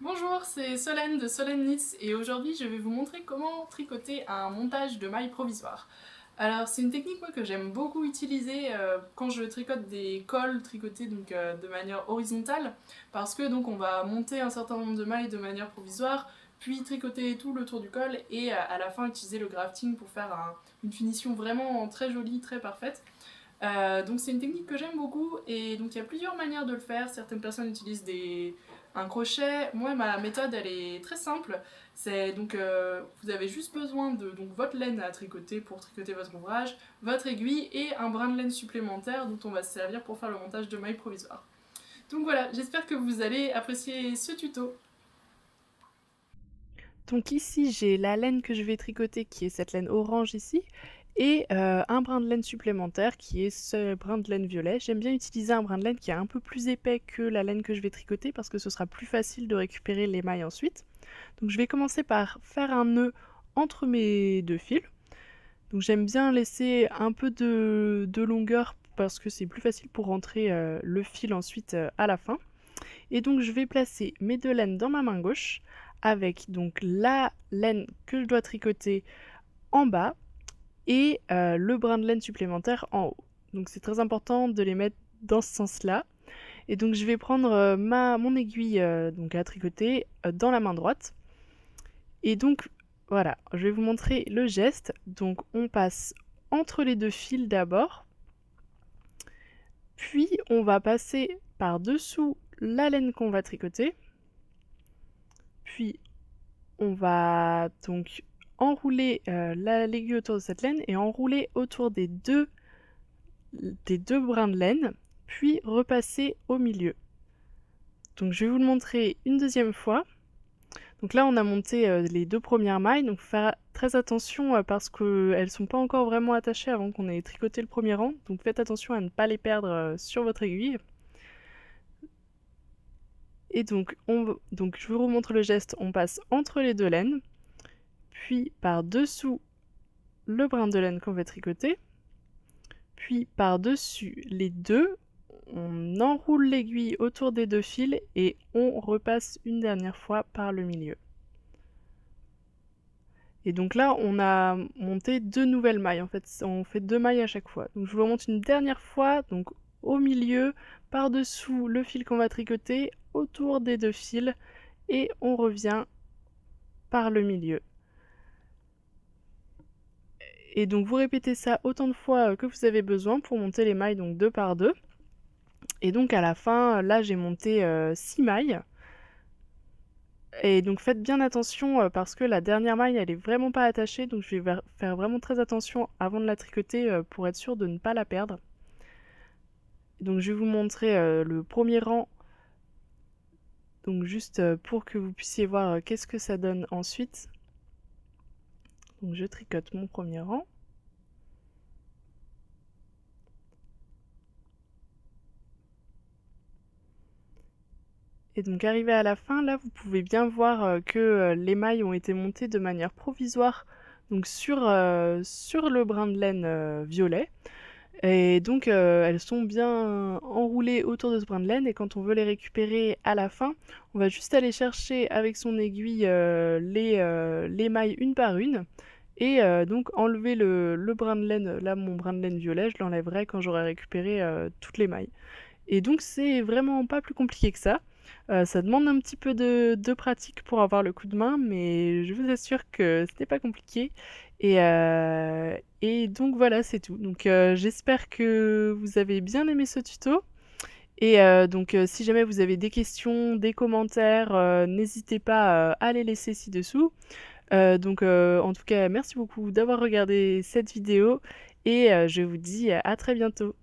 Bonjour, c'est Solène de Solène Knits et aujourd'hui je vais vous montrer comment tricoter un montage de mailles provisoire. Alors c'est une technique moi, que j'aime beaucoup utiliser quand je tricote des cols tricotés de manière horizontale parce que donc on va monter un certain nombre de mailles de manière provisoire puis tricoter tout le tour du col et à la fin utiliser le grafting pour faire une finition vraiment très jolie, très parfaite. Donc c'est une technique que j'aime beaucoup et donc il y a plusieurs manières de le faire. Certaines personnes utilisent un crochet. Moi ma méthode elle est très simple. C'est vous avez juste besoin de votre laine à tricoter pour tricoter votre ouvrage, votre aiguille et un brin de laine supplémentaire dont on va se servir pour faire le montage de mailles provisoires. Donc voilà, j'espère que vous allez apprécier ce tuto. Donc ici, j'ai la laine que je vais tricoter qui est cette laine orange ici et un brin de laine supplémentaire qui est ce brin de laine violet. J'aime bien utiliser un brin de laine qui est un peu plus épais que la laine que je vais tricoter parce que ce sera plus facile de récupérer les mailles ensuite. Donc je vais commencer par faire un nœud entre mes deux fils. Donc j'aime bien laisser un peu de longueur parce que c'est plus facile pour rentrer le fil ensuite à la fin. Et donc je vais placer mes deux laines dans ma main gauche avec donc la laine que je dois tricoter en bas et le brin de laine supplémentaire en haut. Donc c'est très important de les mettre dans ce sens-là. Et donc je vais prendre mon aiguille donc à tricoter dans la main droite. Et donc voilà, je vais vous montrer le geste. Donc on passe entre les deux fils d'abord, puis on va passer par-dessous la laine qu'on va tricoter, puis on va donc enrouler l'aiguille autour de cette laine et enrouler autour des deux brins de laine, puis repasser au milieu. Donc je vais vous le montrer une deuxième fois. Donc là on a monté les deux premières mailles, donc faire très attention parce qu'elles ne sont pas encore vraiment attachées avant qu'on ait tricoté le premier rang, donc faites attention à ne pas les perdre sur votre aiguille. Et donc je vous remontre le geste, on passe entre les deux laines, puis par-dessous le brin de laine qu'on va tricoter, puis par-dessus les deux, on enroule l'aiguille autour des deux fils et on repasse une dernière fois par le milieu. Et donc là, on a monté deux nouvelles mailles. En fait, on fait deux mailles à chaque fois. Donc je vous remonte une dernière fois, donc au milieu, par-dessous le fil qu'on va tricoter, autour des deux fils, et on revient par le milieu. Et donc vous répétez ça autant de fois que vous avez besoin pour monter les mailles donc deux par deux. Et donc à la fin, là j'ai monté 6 mailles. Et donc faites bien attention parce que la dernière maille elle est vraiment pas attachée, donc je vais faire vraiment très attention avant de la tricoter pour être sûre de ne pas la perdre. Donc je vais vous montrer le premier rang, donc juste pour que vous puissiez voir qu'est-ce que ça donne ensuite. Donc je tricote mon premier rang. Et donc arrivé à la fin, là vous pouvez bien voir que les mailles ont été montées de manière provisoire donc sur le brin de laine violet. Et donc elles sont bien enroulées autour de ce brin de laine et quand on veut les récupérer à la fin, on va juste aller chercher avec son aiguille les mailles une par une et donc enlever le brin de laine, là mon brin de laine violet, je l'enlèverai quand j'aurai récupéré toutes les mailles. Et donc c'est vraiment pas plus compliqué que ça. Ça demande un petit peu de pratique pour avoir le coup de main, mais je vous assure que ce n'est pas compliqué. Et donc voilà, c'est tout. Donc j'espère que vous avez bien aimé ce tuto. Et donc si jamais vous avez des questions, des commentaires, n'hésitez pas à les laisser ci-dessous. En tout cas, merci beaucoup d'avoir regardé cette vidéo et je vous dis à très bientôt.